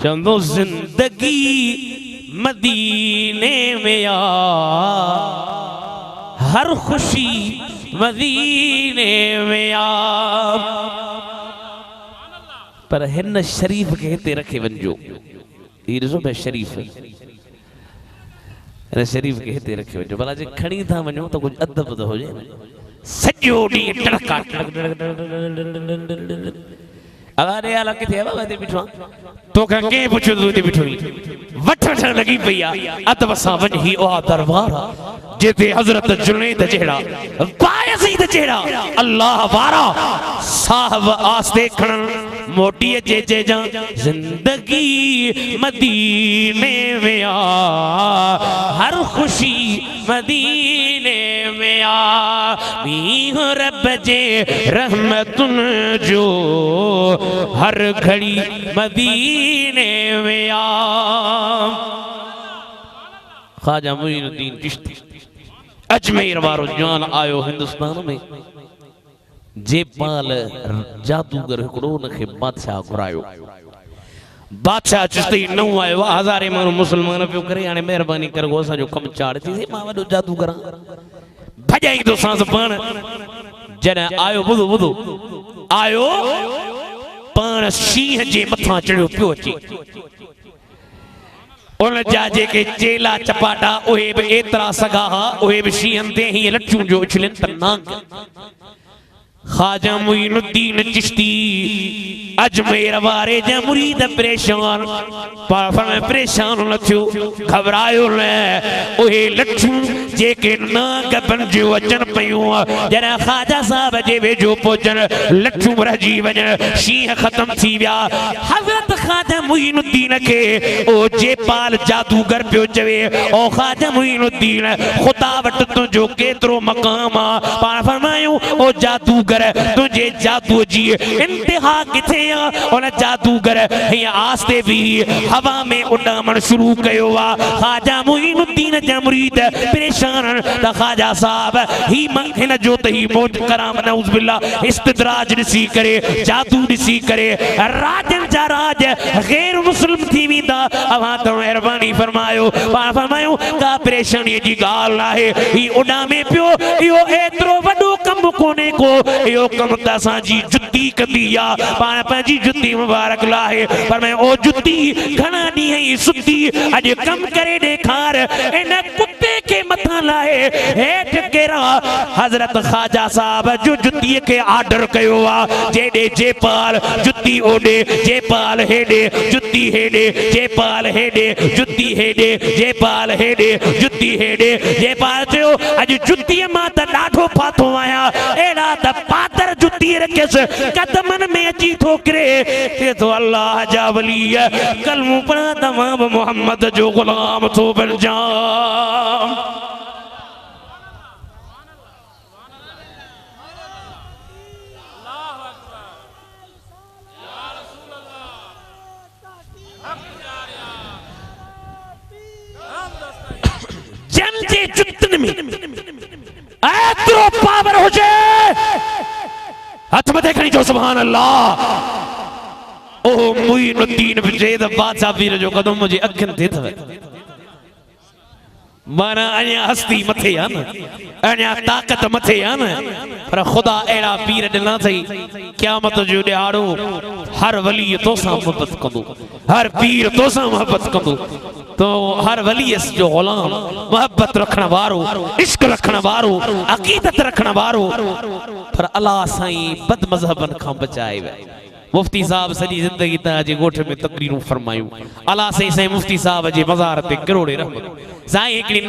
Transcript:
चंदो जिंदगी मदीने में आ, हर खुशी मदीने में आ। पर हिन शरीफ के हिते रखे वञो, ये ॾिसो भाई शरीफ हिन शरीफ के हिते रखे वञो। भला जे खणी था वञो तो कुछ अदब तो हुजे न। सॼो ॾींहुं टड़का अरे आला किथे है बाबा ते बिठो तो के पुछो तू ते बिठो वठ वठ लगी पई आ। अदब सां वञ ही ओ दरबार जिते हजरत जुनैद जहिड़ा बायज़ीद जहिड़ा अल्लाह वारा साहब आस्ते खणन मोटी जे जा जिंदगी मदीने में आ, हर खुशी मदीने में आ। मीह रब जे रहमतुन जो हर घड़ी मदीने में आ। ख्वाजा मुईनुद्दीन चिश्ती अजमेर वारो जान आयो हिंदुस्तान में। जेपाल जादूगर हिकिड़ो उनखे बादशाह घुरायो। बादशाह चिश्ती न आयो, हज़ारे माण्हू मुसलमान पियो करे, हाणे महिरबानी कर असांजो कमु चाड़ थी, मां वॾो जादूगर भॼाईंदो सांस पाण। जॾहिं आयो ॿुधो ॿुधो आयो पाण शींहं जे मथां चढ़ियो पियो अचे। उन जा जेके चेला चपाटा उहे बि एतिरा सगा हा, उहे बि शींहनि ते हीअं लठियूं जो उछलनि त नांग। ख्वाजा मुईनुद्दीन चिश्ती अजमेर वारे जा मुरीद परेशान परेशान न थियो, घबरायो न। उहे लठियूं जेके नांग बणिजियो अचनि पयूं, जॾहिं ख्वाजा साहब जे वेझो पहुचनि लठियूं रहिजी वञनि, शींहं ख़तम थी विया। हज़रत ख्वाजा मुईनुद्दीन खे ओ जेपाल जादूगर पियो चवे, ओ ख्वाजा मुईनुद्दीन खुदा वटि तुंहिंजो केतिरो मक़ाम आहे। पाण फरमायूं ओ जादूगर तुझे जादू जी इंतहा किथे आ। उन जादूगर हीअं आस्ते भी हवा में उॾामण शुरू कयो आ। ख्वाजा मुईनुद्दीन जा मुरीद परेशान त ख्वाजा साहब ही हिन जो त ही मौत कराम नऊज़ बिल्लाह इस्तदराज ॾिसी करे, जादू ॾिसी करे राजन जा राज गैर मुस्लिम थी वेंदा। अवां त महिरबानी फरमायो, पाण फरमायूं का परेशानी जी ॻाल्हि नाहे, ही उॾामे पियो, इहो एतिरो वॾो कमु कोन्हे को, यो कम त असांजी जुती कंदी आ। पाण पंहिंजी जुती मुबारक लाहे, पर मैं ओ जुती घणा ॾींहं ई सुती, अॼु कम करे ॾेखार। इन कुत्ते के मथां लाहे हेठि केरा हज़रत ख्वाजा साहब जो जुतीअ खे आर्डर कयो आ। जेॾे जेपाल जुती ओॾे, जेपाल हेॾे जुती हेॾे, जेपाल हेॾे जुती हेॾे, जेपाल हेॾे जुती हेॾे। जेपाल चयो अॼु जुतीअ मां त ॾाढो फाथो आहियां, एड़ा त पातर जुती रखियसि कदमनि में अची ठोकरे। ये तो अल्लाह जा वली कलमू पढ़ा तमाम मोहम्मद जो गुलाम थो बणिजां। जन जे जुतन में एतिरो पावर हुजे, हथ मथे खणी चो सुभान अल्लाह। ओ मुईनुद्दीन ज़ैद बादशाह पीर जो कदम मुझे अखियुनि ते अथव। माना अञा हस्ती मथे आ न, अञा ताक़त मथे आ न, पर खुदा अहिड़ा पीर ॾिना अथई क़यामत जो ॾियारो हर वली तोसां मोहबत कंदो, हर पीर तोसां मोहबत कंदो। तो हर वली जो गुलाम मोहब्बत रखण वारो, इश्क रखण वारो, अकीदत रखण वारो, पर अल्लाह साईं बद मज़हबन खां बचाए विया। मुफ्ती साहब सॼी ज़िंदगी तव्हांजे ॻोठ में तकरीरूं फरमायूं। अल्लाह साईं मुफ्ती साहब जे मज़ार ते करोड़े रहमत। साईं हिकिड़ी